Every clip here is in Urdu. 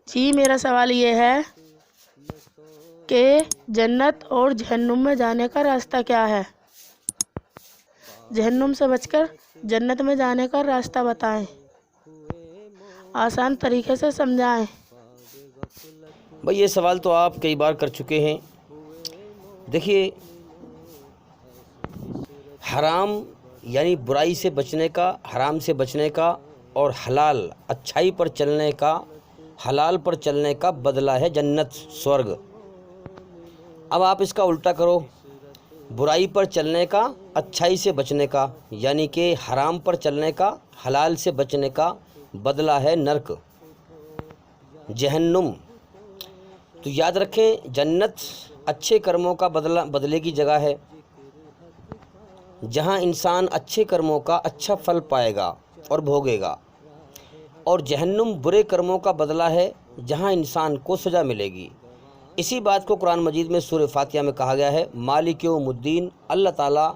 جی میرا سوال یہ ہے کہ جنت اور جہنم میں جانے کا راستہ کیا ہے؟ جہنم سے بچ کر جنت میں جانے کا راستہ بتائیں، آسان طریقے سے سمجھائیں۔ بھئی یہ سوال تو آپ کئی بار کر چکے ہیں۔ دیکھیے، حرام یعنی برائی سے بچنے کا، حرام سے بچنے کا، اور حلال اچھائی پر چلنے کا، حلال پر چلنے کا بدلہ ہے جنت، سورگ۔ اب آپ اس کا الٹا کرو، برائی پر چلنے کا، اچھائی سے بچنے کا، یعنی کہ حرام پر چلنے کا، حلال سے بچنے کا بدلہ ہے نرک، جہنم۔ تو یاد رکھیں، جنت اچھے کرموں کا بدلے کی جگہ ہے، جہاں انسان اچھے کرموں کا اچھا پھل پائے گا اور بھوگے گا، اور جہنم برے کرموں کا بدلہ ہے، جہاں انسان کو سزا ملے گی۔ اسی بات کو قرآن مجید میں سورہ فاتحہ میں کہا گیا ہے، مالک یوم الدین، اللہ تعالیٰ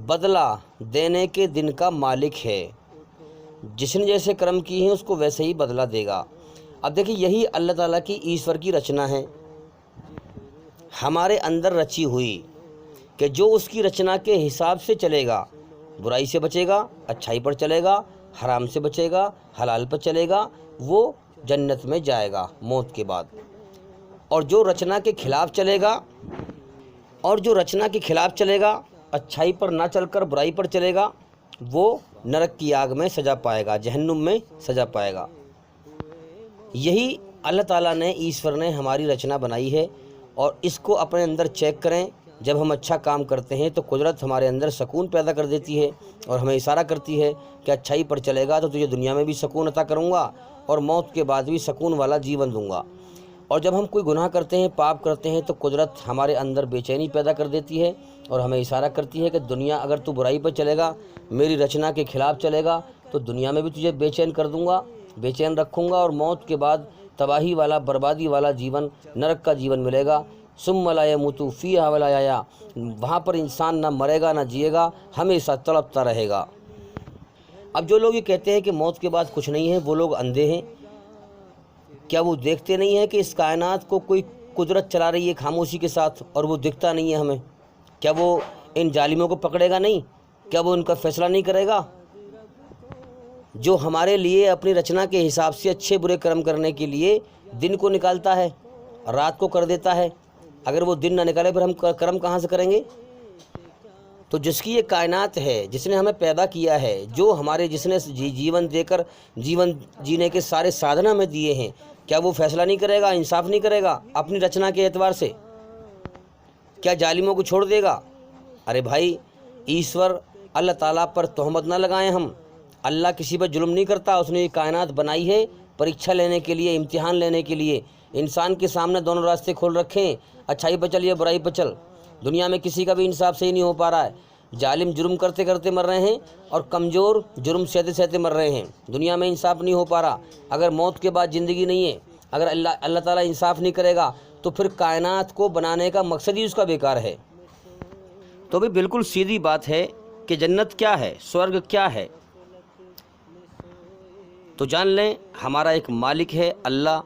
بدلہ دینے کے دن کا مالک ہے، جس نے جیسے کرم کی ہیں اس کو ویسے ہی بدلہ دے گا۔ اب دیکھیں، یہی اللہ تعالیٰ کی ایشور کی رچنا ہے، ہمارے اندر رچی ہوئی، کہ جو اس کی رچنا کے حساب سے چلے گا، برائی سے بچے گا، اچھائی پر چلے گا، حرام سے بچے گا، حلال پر چلے گا، وہ جنت میں جائے گا موت کے بعد۔ اور جو رچنا کے خلاف چلے گا، اچھائی پر نہ چل کر برائی پر چلے گا، وہ نرک کی آگ میں سزا پائے گا، جہنم میں سزا پائے گا۔ یہی اللہ تعالیٰ نے، ایشور نے ہماری رچنا بنائی ہے، اور اس کو اپنے اندر چیک کریں۔ جب ہم اچھا کام کرتے ہیں تو قدرت ہمارے اندر سکون پیدا کر دیتی ہے، اور ہمیں اشارہ کرتی ہے کہ اچھائی پر چلے گا تو تجھے دنیا میں بھی سکون عطا کروں گا، اور موت کے بعد بھی سکون والا جیون دوں گا۔ اور جب ہم کوئی گناہ کرتے ہیں، پاپ کرتے ہیں، تو قدرت ہمارے اندر بے چینی پیدا کر دیتی ہے، اور ہمیں اشارہ کرتی ہے کہ دنیا اگر تو برائی پر چلے گا، میری رچنا کے خلاف چلے گا، تو دنیا میں بھی تجھے بے چین کر دوں گا، بے چین رکھوں گا، اور موت کے بعد تباہی والا، بربادی والا جیون، نرک کا جیون ملے گا۔ ثم لا يموت فیہا ولا یحیا، وہاں پر انسان نہ مرے گا نہ جیے گا، ہمیشہ تڑپتا رہے گا۔ اب جو لوگ یہ کہتے ہیں کہ موت کے بعد کچھ نہیں ہے، وہ لوگ اندھے ہیں۔ کیا وہ دیکھتے نہیں ہیں کہ اس کائنات کو کوئی قدرت چلا رہی ہے خاموشی کے ساتھ، اور وہ دکھتا نہیں ہے ہمیں؟ کیا وہ ان ظالموں کو پکڑے گا نہیں؟ کیا وہ ان کا فیصلہ نہیں کرے گا؟ جو ہمارے لیے اپنی رچنا کے حساب سے اچھے برے کرم کرنے کے لیے دن کو نکالتا ہے، رات کو کر دیتا ہے، اگر وہ دن نہ نکالے پھر ہم کرم کہاں سے کریں گے؟ تو جس کی یہ کائنات ہے، جس نے ہمیں پیدا کیا ہے، جو ہمارے جس نے جیون دے کر جیون جینے کے سارے سادھن ہمیں دیے ہیں، کیا وہ فیصلہ نہیں کرے گا، انصاف نہیں کرے گا اپنی رچنا کے اعتبار سے؟ کیا ظالموں کو چھوڑ دے گا؟ ارے بھائی، ایشور اللہ تعالیٰ پر تہمت نہ لگائیں ہم۔ اللہ کسی پر ظلم نہیں کرتا، اس نے یہ کائنات بنائی ہے پریکشا لینے کے لیے، امتحان لینے کے لیے۔ انسان کے سامنے دونوں راستے کھول رکھے ہیں، اچھائی پر چل یا برائی پر چل۔ دنیا میں کسی کا بھی انصاف صحیح نہیں ہو پا رہا ہے، ظالم جرم کرتے کرتے مر رہے ہیں، اور کمزور جرم سہتے سہتے مر رہے ہیں۔ دنیا میں انصاف نہیں ہو پا رہا۔ اگر موت کے بعد زندگی نہیں ہے، اگر اللہ تعالیٰ انصاف نہیں کرے گا، تو پھر کائنات کو بنانے کا مقصد ہی اس کا بیکار ہے۔ تو بھی بالکل سیدھی بات ہے کہ جنت کیا ہے، سورگ کیا ہے؟ تو جان لیں، ہمارا ایک مالک ہے اللہ۔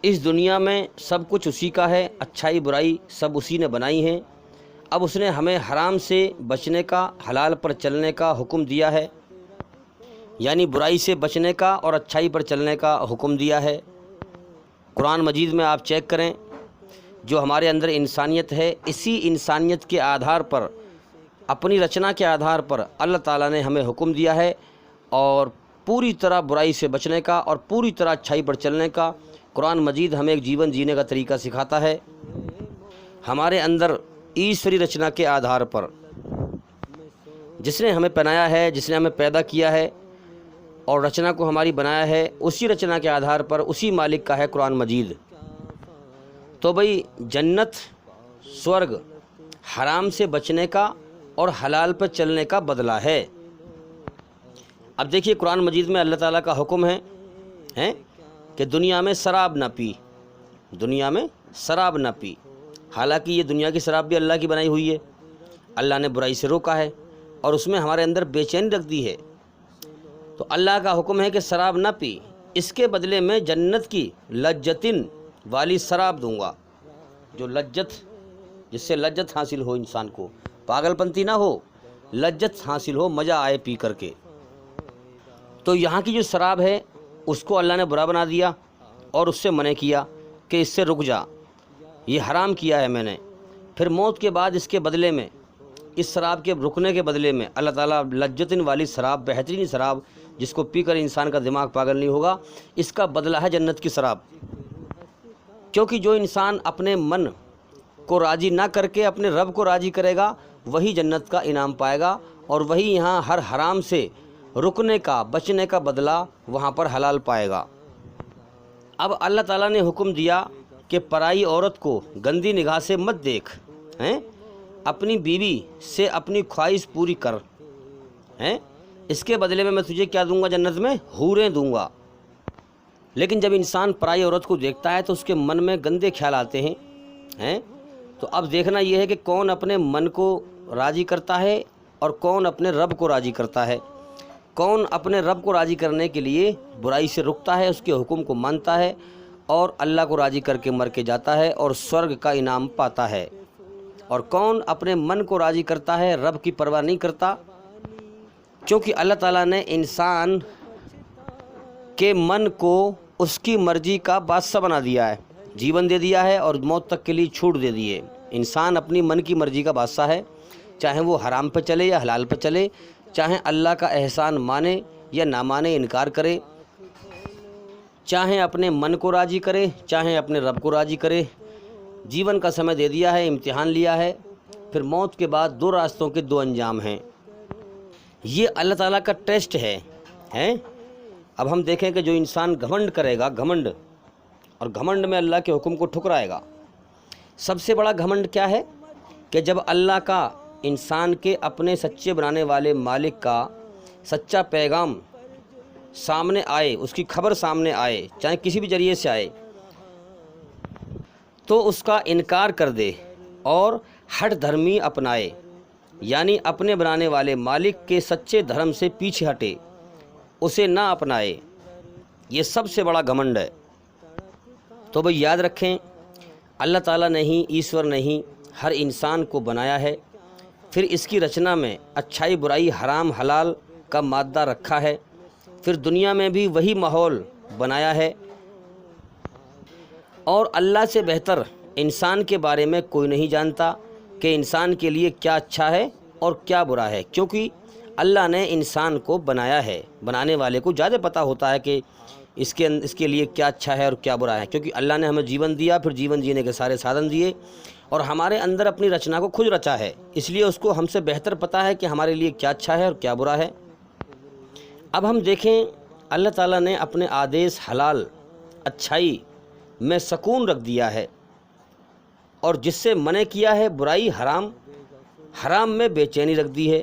اس دنیا میں سب کچھ اسی کا ہے، اچھائی برائی سب اسی نے بنائی ہیں۔ اب اس نے ہمیں حرام سے بچنے کا، حلال پر چلنے کا حکم دیا ہے، یعنی برائی سے بچنے کا اور اچھائی پر چلنے کا حکم دیا ہے۔ قرآن مجید میں آپ چیک کریں، جو ہمارے اندر انسانیت ہے، اسی انسانیت کے آدھار پر، اپنی رچنا کے آدھار پر اللہ تعالیٰ نے ہمیں حکم دیا ہے، اور پوری طرح برائی سے بچنے کا اور پوری طرح اچھائی پر چلنے کا۔ قرآن مجید ہمیں ایک جیون جینے کا طریقہ سکھاتا ہے، ہمارے اندر ایشوری رچنا کے آدھار پر، جس نے ہمیں پنایا ہے، جس نے ہمیں پیدا کیا ہے اور رچنا کو ہماری بنایا ہے، اسی رچنا کے آدھار پر اسی مالک کا ہے قرآن مجید۔ تو بھئی، جنت، سورگ حرام سے بچنے کا اور حلال پر چلنے کا بدلہ ہے۔ اب دیکھیے، قرآن مجید میں اللہ تعالیٰ کا حکم ہے کہ دنیا میں شراب نہ پی، دنیا میں شراب نہ پی۔ حالانکہ یہ دنیا کی شراب بھی اللہ کی بنائی ہوئی ہے، اللہ نے برائی سے روکا ہے، اور اس میں ہمارے اندر بے چینی رکھ دی ہے۔ تو اللہ کا حکم ہے کہ شراب نہ پی، اس کے بدلے میں جنت کی لذتن والی شراب دوں گا، جو لذت، جس سے لذت حاصل ہو انسان کو، پاگل پنتی نہ ہو، لذت حاصل ہو، مزہ آئے پی کر کے۔ تو یہاں کی جو شراب ہے اس کو اللہ نے برا بنا دیا اور اس سے منع کیا کہ اس سے رک جا، یہ حرام کیا ہے میں نے۔ پھر موت کے بعد اس کے بدلے میں، اس شراب کے رکنے کے بدلے میں اللہ تعالیٰ لذتن والی شراب، بہترین شراب جس کو پی کر انسان کا دماغ پاگل نہیں ہوگا، اس کا بدلہ ہے جنت کی شراب۔ کیونکہ جو انسان اپنے من کو راضی نہ کر کے اپنے رب کو راضی کرے گا وہی جنت کا انعام پائے گا، اور وہی یہاں ہر حرام سے رکنے کا، بچنے کا بدلہ وہاں پر حلال پائے گا۔ اب اللہ تعالیٰ نے حکم دیا کہ پرائی عورت کو گندی نگاہ سے مت دیکھ، اپنی بیوی سے اپنی خواہش پوری کر، اس کے بدلے میں تجھے کیا دوں گا؟ جنت میں حوریں دوں گا۔ لیکن جب انسان پرائی عورت کو دیکھتا ہے تو اس کے من میں گندے خیال آتے ہیں۔ تو اب دیکھنا یہ ہے کہ کون اپنے من کو راضی کرتا ہے اور کون اپنے رب کو راضی کرتا ہے۔ کون اپنے رب کو راضی کرنے کے لیے برائی سے رکتا ہے، اس کے حکم کو مانتا ہے اور اللہ کو راضی کر کے مر کے جاتا ہے اور سورگ کا انعام پاتا ہے، اور کون اپنے من کو راضی کرتا ہے، رب کی پرواہ نہیں کرتا۔ چونکہ اللہ تعالیٰ نے انسان کے من کو اس کی مرضی کا بادشاہ بنا دیا ہے، جیون دے دیا ہے اور موت تک کے لیے چھوٹ دے دی ہے۔ انسان اپنی من کی مرضی کا بادشاہ ہے، چاہے وہ حرام پہ چلے یا حلال پہ چلے، چاہے اللہ کا احسان مانے یا نہ مانے، انکار کرے، چاہے اپنے من کو راضی کرے چاہے اپنے رب کو راضی کرے۔ جیون کا سمے دے دیا ہے، امتحان لیا ہے، پھر موت کے بعد دو راستوں کے دو انجام ہیں۔ یہ اللہ تعالیٰ کا ٹیسٹ ہے۔ اب ہم دیکھیں کہ جو انسان گھمنڈ کرے گا، گھمنڈ، اور گھمنڈ میں اللہ کے حکم کو ٹھکرائے گا۔ سب سے بڑا گھمنڈ کیا ہے؟ کہ جب اللہ کا، انسان کے اپنے سچے بنانے والے مالک کا سچا پیغام سامنے آئے، اس کی خبر سامنے آئے، چاہے کسی بھی ذریعے سے آئے، تو اس کا انکار کر دے اور ہٹ دھرمی اپنائے، یعنی اپنے بنانے والے مالک کے سچے دھرم سے پیچھے ہٹے، اسے نہ اپنائے۔ یہ سب سے بڑا گھمنڈ ہے۔ تو بھئی یاد رکھیں، اللہ تعالیٰ نے ہی، ایشور نے ہی ہر انسان کو بنایا ہے، پھر اس کی رچنا میں اچھائی برائی، حرام حلال کا مادہ رکھا ہے، پھر دنیا میں بھی وہی ماحول بنایا ہے، اور اللہ سے بہتر انسان کے بارے میں کوئی نہیں جانتا کہ انسان کے لیے کیا اچھا ہے اور کیا برا ہے، کیونکہ اللہ نے انسان کو بنایا ہے۔ بنانے والے کو زیادہ پتہ ہوتا ہے کہ اس کے لیے کیا اچھا ہے اور کیا برا ہے، کیونکہ اللہ نے ہمیں جیون دیا، پھر جیون جینے کے سارے سادھن دیے، اور ہمارے اندر اپنی رچنا کو خود رچا ہے، اس لیے اس کو ہم سے بہتر پتہ ہے کہ ہمارے لیے کیا اچھا ہے اور کیا برا ہے۔ اب ہم دیکھیں، اللہ تعالیٰ نے اپنے آدیش حلال، اچھائی میں سکون رکھ دیا ہے، اور جس سے منع کیا ہے برائی، حرام، حرام میں بے چینی رکھ دی ہے۔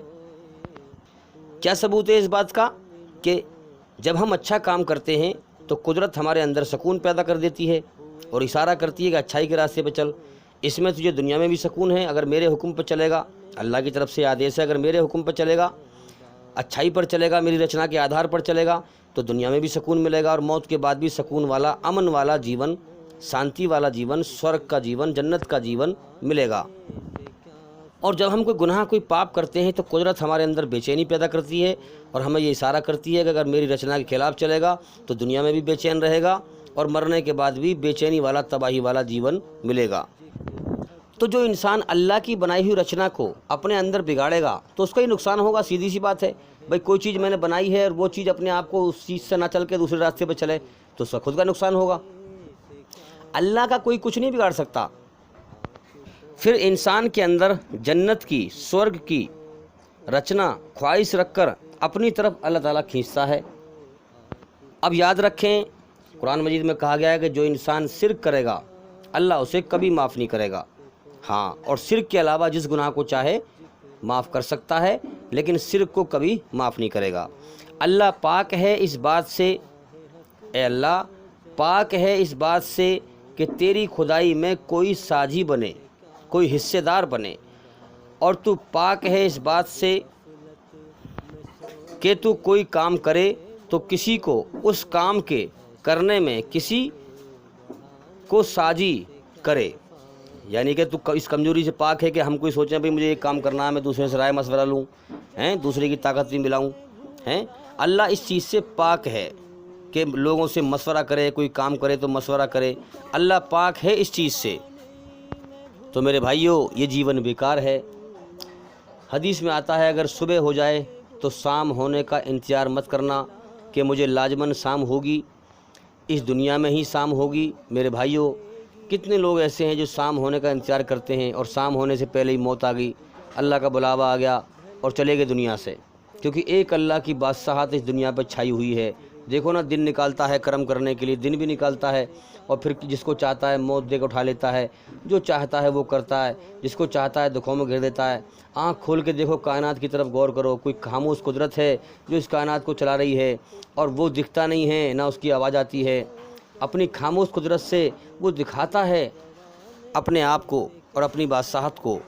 کیا ثبوت ہے اس بات کا؟ کہ جب ہم اچھا کام کرتے ہیں تو قدرت ہمارے اندر سکون پیدا کر دیتی ہے اور اشارہ کرتی ہے کہ اچھائی کے راستے پہ چل، اس میں تجھے دنیا میں بھی سکون ہے اگر میرے حکم پہ چلے گا۔ اللہ کی طرف سے آدیش ہے، اگر میرے حکم پہ چلے گا، اچھائی پر چلے گا، میری رچنا کے آدھار پر چلے گا، تو دنیا میں بھی سکون ملے گا اور موت کے بعد بھی سکون والا، امن والا جیون، شانتی والا جیون، سورگ کا جیون، جنت کا جیون ملے گا۔ اور جب ہم کوئی گناہ، کوئی پاپ کرتے ہیں تو قدرت ہمارے اندر بے چینی پیدا کرتی ہے اور ہمیں یہ اشارہ کرتی ہے کہ اگر میری رچنا کے خلاف چلے گا تو دنیا میں بھی بے چین رہے گا اور مرنے کے بعد بھی بے چینی والا، تباہی والا جیون ملے گا۔ تو جو انسان اللہ کی بنائی ہوئی رچنا کو اپنے اندر بگاڑے گا تو اس کا ہی نقصان ہوگا، سیدھی سی بات ہے۔ بھئی کوئی چیز میں نے بنائی ہے اور وہ چیز اپنے آپ کو اس چیز سے نہ چل کے دوسرے راستے پہ چلے تو اس کا خود کا نقصان ہوگا۔ اللہ کا کوئی کچھ نہیں بگاڑ سکتا۔ پھر انسان کے اندر جنت کی، سورگ کی رچنا، خواہش رکھ کر اپنی طرف اللہ تعالیٰ کھینچتا ہے۔ اب یاد رکھیں، قرآن مجید میں کہا گیا ہے کہ جو انسان شرک کرے گا اللہ اسے کبھی معاف نہیں کرے گا۔ ہاں، اور شرک کے علاوہ جس گناہ کو چاہے معاف کر سکتا ہے، لیکن شرک کو کبھی معاف نہیں کرے گا۔ اللہ پاک ہے اس بات سے، اے اللہ پاک ہے اس بات سے کہ تیری خدائی میں کوئی ساجھی بنے، کوئی حصے دار بنے، اور تو پاک ہے اس بات سے کہ تو کوئی کام کرے تو کسی کو اس کام کے کرنے میں کسی کو سازی کرے، یعنی کہ تو اس کمزوری سے پاک ہے کہ ہم کوئی سوچیں بھئی مجھے ایک کام کرنا ہے، میں دوسرے سے رائے مشورہ لوں، دوسرے کی طاقت بھی ملاؤں، اللہ اس چیز سے پاک ہے کہ لوگوں سے مشورہ کرے، کوئی کام کرے تو مشورہ کرے، اللہ پاک ہے اس چیز سے۔ تو میرے بھائیوں، یہ جیون بیکار ہے۔ حدیث میں آتا ہے اگر صبح ہو جائے تو شام ہونے کا انتظار مت کرنا کہ مجھے لازماً شام ہوگی، اس دنیا میں ہی شام ہوگی۔ میرے بھائیوں، کتنے لوگ ایسے ہیں جو شام ہونے کا انتظار کرتے ہیں اور شام ہونے سے پہلے ہی موت آ گئی، اللہ کا بلاوا آ گیا اور چلے گئے دنیا سے، کیونکہ ایک اللہ کی بادشاہت اس دنیا پہ چھائی ہوئی ہے۔ دیکھو نا، دن نکالتا ہے کرم کرنے کے لیے، دن بھی نکالتا ہے، اور پھر جس کو چاہتا ہے موت دے کے اٹھا لیتا ہے، جو چاہتا ہے وہ کرتا ہے، جس کو چاہتا ہے دکھوں میں گھیر دیتا ہے۔ آنکھ کھول کے دیکھو، کائنات کی طرف غور کرو، کوئی خاموش قدرت ہے جو اس کائنات کو چلا رہی ہے، اور وہ دکھتا نہیں ہے، نہ اس کی آواز آتی ہے۔ اپنی خاموش قدرت سے وہ دکھاتا ہے اپنے آپ کو اور اپنی بادشاہت کو۔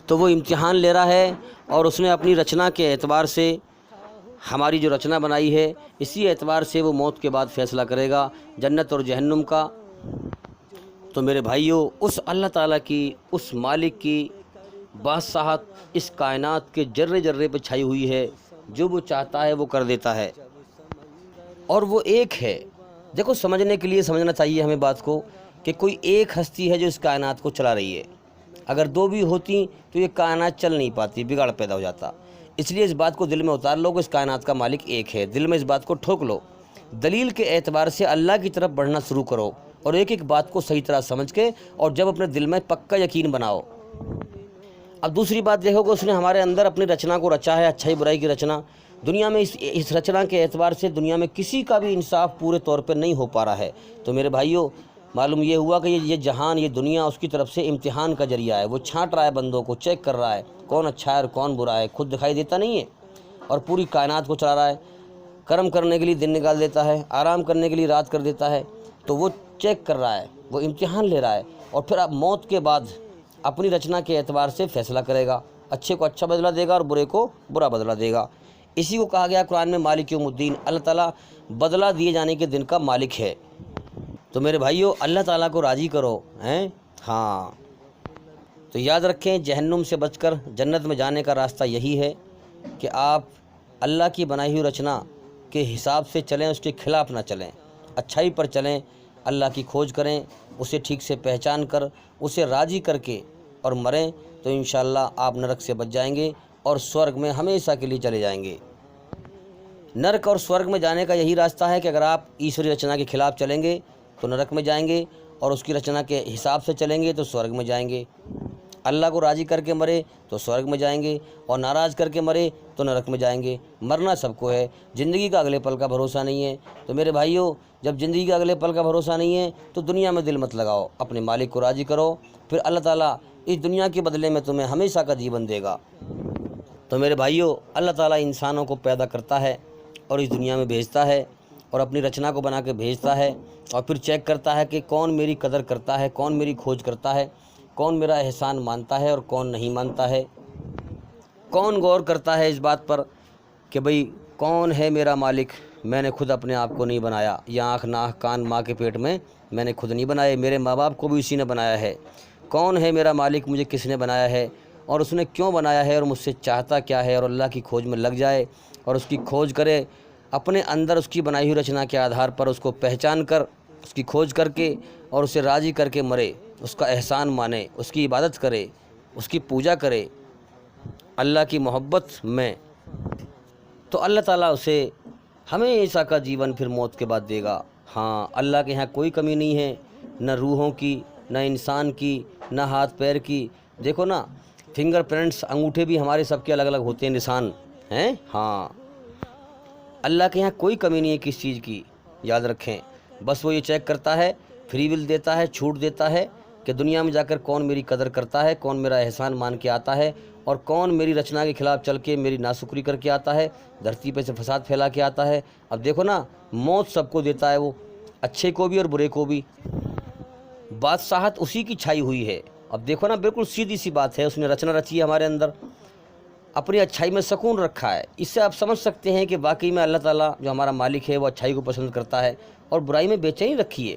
تو وہ امتحان لے رہا ہے، اور اس نے اپنی رچنا کے اعتبار سے، ہماری جو رچنا بنائی ہے، اسی اعتبار سے وہ موت کے بعد فیصلہ کرے گا جنت اور جہنم کا۔ تو میرے بھائیوں، اس اللہ تعالیٰ کی، اس مالک کی بادشاہت اس کائنات کے ذرے ذرے پہ چھائی ہوئی ہے، جو وہ چاہتا ہے وہ کر دیتا ہے، اور وہ ایک ہے۔ دیکھو، سمجھنے کے لیے سمجھنا چاہیے ہمیں بات کو کہ کوئی ایک ہستی ہے جو اس کائنات کو چلا رہی ہے، اگر دو بھی ہوتی تو یہ کائنات چل نہیں پاتی، بگاڑ پیدا ہو جاتا۔ اس لیے اس بات کو دل میں اتار لو کہ اس کائنات کا مالک ایک ہے، دل میں اس بات کو ٹھوک لو، دلیل کے اعتبار سے اللہ کی طرف بڑھنا شروع کرو، اور ایک ایک بات کو صحیح طرح سمجھ کے، اور جب اپنے دل میں پکا یقین بناؤ۔ اب دوسری بات دیکھو کہ اس نے ہمارے اندر اپنی رچنا کو رچا ہے، اچھائی برائی کی رچنا۔ دنیا میں اس رچنا کے اعتبار سے دنیا میں کسی کا بھی انصاف پورے طور پہ نہیں ہو پا رہا ہے۔ تو میرے بھائیوں، معلوم یہ ہوا کہ یہ جہان، یہ دنیا اس کی طرف سے امتحان کا ذریعہ ہے، وہ چھانٹ رہا ہے بندوں کو، چیک کر رہا ہے کون اچھا ہے اور کون برا ہے، خود دکھائی دیتا نہیں ہے، اور پوری کائنات کو چلا رہا ہے۔ کرم کرنے کے لیے دن نکال دیتا ہے، آرام کرنے کے لیے رات کر دیتا ہے، تو وہ چیک کر رہا ہے، وہ امتحان لے رہا ہے، اور پھر اب موت کے بعد اپنی رچنا کے اعتبار سے فیصلہ کرے گا، اچھے کو اچھا بدلہ دے گا اور برے کو برا بدلہ دے گا۔ اسی کو کہا گیا قرآن میں مالک یوم الدین، اللہ تعالیٰ بدلہ دیے جانے کے دن کا مالک ہے۔ تو میرے بھائیوں، اللہ تعالیٰ کو راضی کرو، ہاں۔ تو یاد رکھیں، جہنم سے بچ کر جنت میں جانے کا راستہ یہی ہے کہ آپ اللہ کی بنائی ہوئی رچنا کے حساب سے چلیں، اس کے خلاف نہ چلیں، اچھائی پر چلیں، اللہ کی کھوج کریں، اسے ٹھیک سے پہچان کر، اسے راضی کر کے اور مریں، تو انشاءاللہ آپ نرک سے بچ جائیں گے اور سورگ میں ہمیشہ کے لیے چلے جائیں گے۔ نرک اور سورگ میں جانے کا یہی راستہ ہے کہ اگر آپ ایشوری رچنا کے خلاف چلیں گے تو نرک میں جائیں گے، اور اس کی رچنا کے حساب سے چلیں گے تو سورگ میں جائیں گے۔ اللہ کو راضی کر کے مرے تو سورگ میں جائیں گے، اور ناراض کر کے مرے تو نرک میں جائیں گے۔ مرنا سب کو ہے، زندگی کا اگلے پل کا بھروسہ نہیں ہے۔ تو میرے بھائیوں، جب زندگی کا اگلے پل کا بھروسہ نہیں ہے تو دنیا میں دل مت لگاؤ، اپنے مالک کو راضی کرو، پھر اللہ تعالیٰ اس دنیا کے بدلے میں تمہیں ہمیشہ کا جیون دے گا۔ تو میرے بھائیوں، اللہ تعالیٰ انسانوں کو پیدا کرتا ہے اور اس دنیا میں بھیجتا ہے، اور اپنی رچنا کو بنا کے بھیجتا ہے، اور پھر چیک کرتا ہے کہ کون میری قدر کرتا ہے، کون میری کھوج کرتا ہے، کون میرا احسان مانتا ہے اور کون نہیں مانتا ہے، کون غور کرتا ہے اس بات پر کہ بھئی کون ہے میرا مالک۔ میں نے خود اپنے آپ کو نہیں بنایا، یہ آنکھ ناک کان ماں کے پیٹ میں میں نے خود نہیں بنائے، میرے ماں باپ کو بھی اسی نے بنایا ہے۔ کون ہے میرا مالک، مجھے کس نے بنایا ہے اور اس نے کیوں بنایا ہے، اور مجھ سے چاہتا کیا ہے، اور اللہ کی کھوج میں لگ جائے اور اس کی کھوج کرے، اپنے اندر اس کی بنائی ہوئی رچنا کے آدھار پر اس کو پہچان کر، اس کی کھوج کر کے اور اسے راضی کر کے مرے، اس کا احسان مانے، اس کی عبادت کرے، اس کی پوجا کرے اللہ کی محبت میں، تو اللہ تعالیٰ اسے ہمیشہ کا جیون پھر موت کے بعد دے گا۔ ہاں، اللہ کے یہاں کوئی کمی نہیں ہے، نہ روحوں کی، نہ انسان کی، نہ ہاتھ پیر کی۔ دیکھو نا، فنگر پرنٹس، انگوٹھے بھی ہمارے سب کے الگ الگ ہوتے ہیں، نشان ہیں۔ ہاں، اللہ کے یہاں کوئی کمی نہیں ہے کس چیز کی، یاد رکھیں۔ بس وہ یہ چیک کرتا ہے، فری ول دیتا ہے، چھوٹ دیتا ہے کہ دنیا میں جا کر کون میری قدر کرتا ہے، کون میرا احسان مان کے آتا ہے، اور کون میری رچنا کے خلاف چل کے میری ناشکری کر کے آتا ہے، دھرتی پہ سے فساد پھیلا کے آتا ہے۔ اب دیکھو نا، موت سب کو دیتا ہے، وہ اچھے کو بھی اور برے کو بھی، بادشاہت اسی کی چھائی ہوئی ہے۔ اب دیکھو نا، بالکل سیدھی سی بات ہے، اس نے رچنا رچی ہے ہمارے اندر۔ اپنی اچھائی میں سکون رکھا ہے۔ اس سے آپ سمجھ سکتے ہیں کہ واقعی میں اللہ تعالیٰ جو ہمارا مالک ہے وہ اچھائی کو پسند کرتا ہے، اور برائی میں بے چینی رکھی ہے۔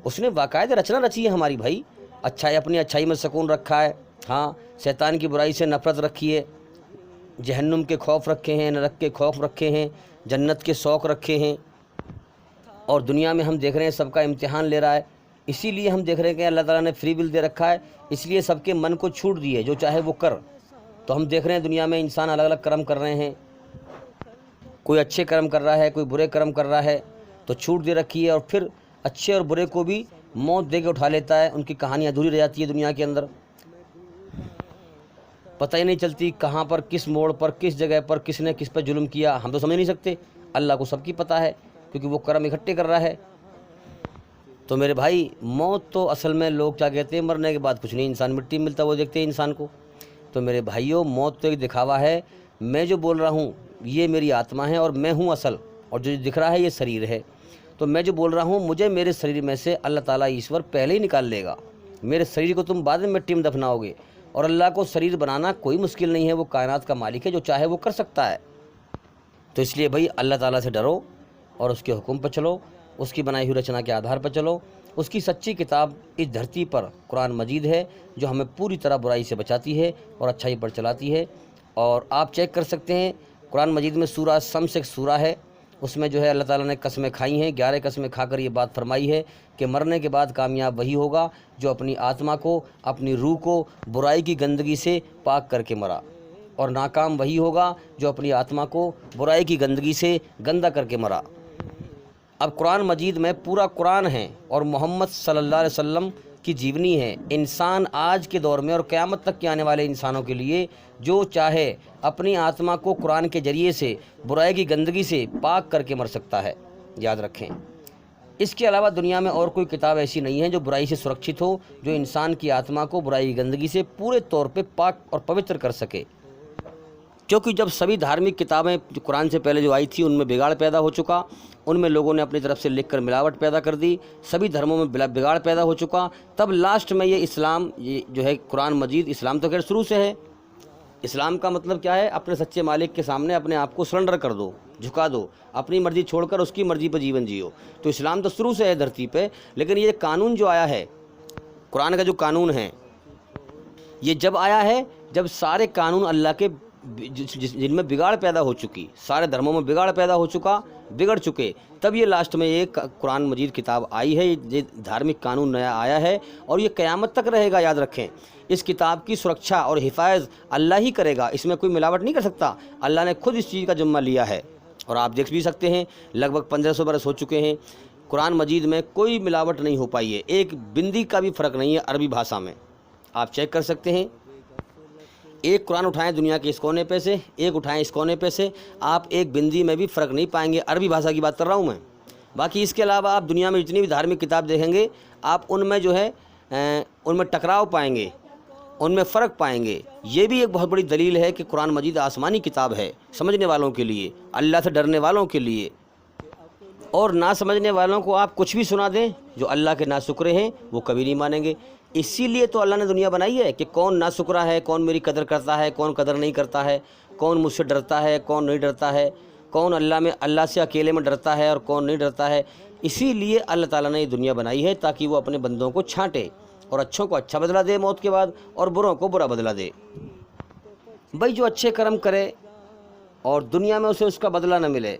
اس نے باقاعدہ رچنا رچی ہے ہماری بھائی، اپنی اچھائی میں سکون رکھا ہے، ہاں، شیطان کی برائی سے نفرت رکھی ہے، جہنم کے خوف رکھے ہیں، نرک کے خوف رکھے ہیں، جنت کے شوق رکھے ہیں، اور دنیا میں ہم دیکھ رہے ہیں سب کا امتحان لے رہا ہے۔ اسی لیے ہم دیکھ رہے ہیں کہ اللہ تعالیٰ نے فری ول دے رکھا ہے، اس لیے سب کے من کو چھوٹ دی ہے، جو چاہے وہ کر۔ تو ہم دیکھ رہے ہیں دنیا میں انسان الگ الگ کرم کر رہے ہیں، کوئی اچھے کرم کر رہا ہے، کوئی برے کرم کر رہا ہے، تو چھوٹ دے رکھی ہے، اور پھر اچھے اور برے کو بھی موت دے کے اٹھا لیتا ہے، ان کی کہانی ادھوری رہ جاتی ہے دنیا کے اندر، پتہ ہی نہیں چلتی کہاں پر، کس موڑ پر، کس جگہ پر کس نے کس پر ظلم کیا، ہم تو سمجھ نہیں سکتے، اللہ کو سب کی پتہ ہے، کیونکہ وہ کرم اکٹھے کر رہا ہے۔ تو میرے بھائی، موت تو اصل میں لوگ کیا کہتے ہیں، مرنے کے بعد کچھ نہیں، انسان مٹی میں ملتا وہ دیکھتے ہیں انسان کو۔ تو میرے بھائیوں، موت تو ایک دکھاوا ہے، میں جو بول رہا ہوں یہ میری آتما ہے اور میں ہوں اصل، اور جو دکھ رہا ہے یہ شریر ہے۔ تو میں جو بول رہا ہوں، مجھے میرے شریر میں سے اللہ تعالیٰ ایشور پہلے ہی نکال لے گا، میرے شریر کو تم بعد میں مٹی میں دفناؤ گے، اور اللہ کو شریر بنانا کوئی مشکل نہیں ہے، وہ کائنات کا مالک ہے، جو چاہے وہ کر سکتا ہے۔ تو اس لیے بھائی، اللہ تعالیٰ سے ڈرو اور اس کے حکم پر چلو، اس کی بنائی ہوئی رچنا کے آدھار پر چلو۔ اس کی سچی کتاب اس دھرتی پر قرآن مجید ہے، جو ہمیں پوری طرح برائی سے بچاتی ہے اور اچھائی پر چلاتی ہے۔ اور آپ چیک کر سکتے ہیں، قرآن مجید میں سورہ شمس ایک سورہ ہے، اس میں جو ہے اللہ تعالیٰ نے قسمیں کھائی ہیں، 11 قسمیں کھا کر یہ بات فرمائی ہے کہ مرنے کے بعد کامیاب وہی ہوگا جو اپنی آتما کو، اپنی روح کو برائی کی گندگی سے پاک کر کے مرا، اور ناکام وہی ہوگا جو اپنی آتما کو برائی کی گندگی سے گندا کر کے مرا۔ اب قرآن مجید میں پورا قرآن ہے، اور محمد صلی اللہ علیہ وسلم کی جیونی ہے۔ انسان آج کے دور میں اور قیامت تک کے آنے والے انسانوں کے لیے جو چاہے اپنی آتما کو قرآن کے ذریعے سے برائی کی گندگی سے پاک کر کے مر سکتا ہے، یاد رکھیں۔ اس کے علاوہ دنیا میں اور کوئی کتاب ایسی نہیں ہے جو برائی سے سرکشت ہو، جو انسان کی آتما کو برائی کی گندگی سے پورے طور پہ پاک اور پوتر کر سکے، کیونکہ جب سبھی دھارمک کتابیں جو قرآن سے پہلے جو آئی تھی ان میں بگاڑ پیدا ہو چکا، ان میں لوگوں نے اپنی طرف سے لکھ کر ملاوٹ پیدا کر دی، سبھی دھرموں میں بگاڑ پیدا ہو چکا، تب لاسٹ میں یہ اسلام، یہ جو ہے قرآن مجید، اسلام تو خیر شروع سے ہے۔ اسلام کا مطلب کیا ہے؟ اپنے سچے مالک کے سامنے اپنے آپ کو سرنڈر کر دو، جھکا دو، اپنی مرضی چھوڑ کر اس کی مرضی پہ جیون جیو۔ تو اسلام تو شروع سے ہے دھرتی پہ، لیکن یہ قانون جو آیا ہے، قرآن کا جو قانون ہے، یہ جب آیا ہے جب سارے قانون اللہ کے جن میں بگاڑ پیدا ہو چکی، سارے دھرموں میں بگاڑ پیدا ہو چکا، بگڑ چکے، تب یہ لاسٹ میں یہ قرآن مجید کتاب آئی ہے، یہ دھارمک قانون نیا آیا ہے، اور یہ قیامت تک رہے گا، یاد رکھیں۔ اس کتاب کی سرکشا اور حفاظت اللہ ہی کرے گا، اس میں کوئی ملاوٹ نہیں کر سکتا، اللہ نے خود اس چیز کا ذمہ لیا ہے۔ اور آپ دیکھ بھی سکتے ہیں، لگ بھگ 1500 برس ہو چکے ہیں، قرآن مجید میں کوئی ملاوٹ نہیں ہو پائی ہے، ایک بندی کا بھی فرق نہیں ہے عربی بھاشا میں، آپ چیک کر سکتے ہیں۔ ایک قرآن اٹھائیں دنیا کے اس کونے پہ سے، ایک اٹھائیں اس کونے پہ سے، آپ ایک بندی میں بھی فرق نہیں پائیں گے، عربی بھاشا کی بات کر رہا ہوں میں۔ باقی اس کے علاوہ آپ دنیا میں جتنی بھی دھارمک کتاب دیکھیں گے، آپ ان میں جو ہے ان میں ٹکراؤ پائیں گے، ان میں فرق پائیں گے۔ یہ بھی ایک بہت بڑی دلیل ہے کہ قرآن مجید آسمانی کتاب ہے، سمجھنے والوں کے لیے، اللہ سے ڈرنے والوں کے لیے۔ اور نہ سمجھنے والوں کو آپ کچھ بھی سنا دیں، جو اللہ کے ناشکرے ہیں وہ کبھی نہیں مانیں گے۔ اسی لیے تو اللہ نے دنیا بنائی ہے کہ کون ناشکرا ہے، کون میری قدر کرتا ہے، کون قدر نہیں کرتا ہے، کون مجھ سے ڈرتا ہے، کون نہیں ڈرتا ہے، کون اللہ سے اکیلے میں ڈرتا ہے اور کون نہیں ڈرتا ہے۔ اسی لیے اللہ تعالیٰ نے یہ دنیا بنائی ہے تاکہ وہ اپنے بندوں کو چھانٹے، اور اچھوں کو اچھا بدلہ دے موت کے بعد، اور بروں کو برا بدلہ دے۔ بھائی جو اچھے کرم کرے اور دنیا میں اسے اس کا بدلہ نہ ملے،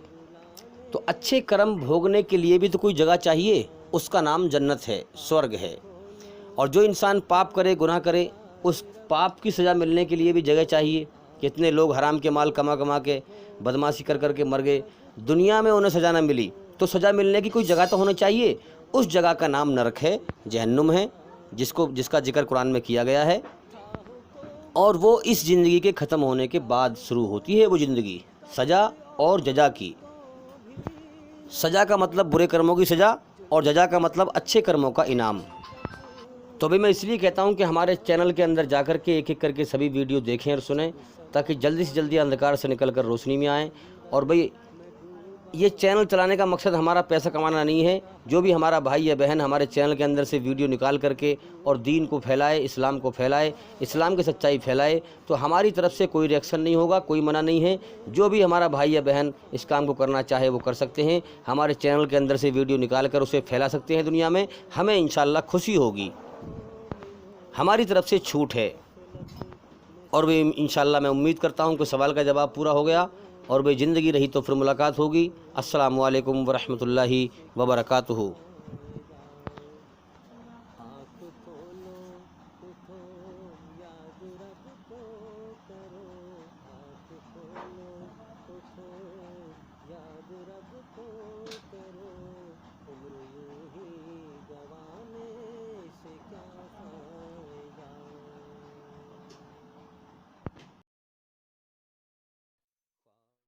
تو اچھے کرم بھوگنے کے لیے بھی تو کوئی جگہ چاہیے، اس کا نام جنت ہے، سورگ ہے۔ اور جو انسان پاپ کرے، گناہ کرے، اس پاپ کی سزا ملنے کے لیے بھی جگہ چاہیے۔ کتنے لوگ حرام کے مال کما کما کے، بدمعاشی کر کر کے مر گئے، دنیا میں انہیں سزا نہ ملی، تو سزا ملنے کی کوئی جگہ تو ہونا چاہیے۔ اس جگہ کا نام نرک ہے، جہنم ہے، جس کا ذکر قرآن میں کیا گیا ہے، اور وہ اس زندگی کے ختم ہونے کے بعد شروع ہوتی ہے وہ زندگی، سزا اور جزا کی۔ سزا کا مطلب برے کرموں کی سزا، اور جزا کا مطلب اچھے کرموں کا انعام۔ تو بھی میں اس لیے کہتا ہوں کہ ہمارے چینل کے اندر جا کر کے ایک ایک کر کے سبھی ویڈیو دیکھیں اور سنیں، تاکہ جلدی سے جلدی اندھکار سے نکل کر روشنی میں آئیں۔ اور بھئی یہ چینل چلانے کا مقصد ہمارا پیسہ کمانا نہیں ہے. جو بھی ہمارا بھائی یا بہن ہمارے چینل کے اندر سے ویڈیو نکال کر کے اور دین کو پھیلائے، اسلام کو پھیلائے، اسلام کی سچائی پھیلائے، تو ہماری طرف سے کوئی ریئیکشن نہیں ہوگا، کوئی منع نہیں ہے. جو بھی ہمارا بھائی یا بہن اس کام کو کرنا چاہے وہ کر سکتے ہیں. ہمارے چینل کے اندر سے ویڈیو نکال کر اسے پھیلا سکتے ہیں دنیا میں. ہمیں انشاءاللہ خوشی ہوگی، ہماری طرف سے چھوٹ ہے. اور وہ انشاءاللہ میں امید کرتا ہوں کہ سوال کا جواب پورا ہو گیا، اور وہ زندگی رہی تو پھر ملاقات ہوگی. السلام علیکم ورحمۃ اللہ وبرکاتہ.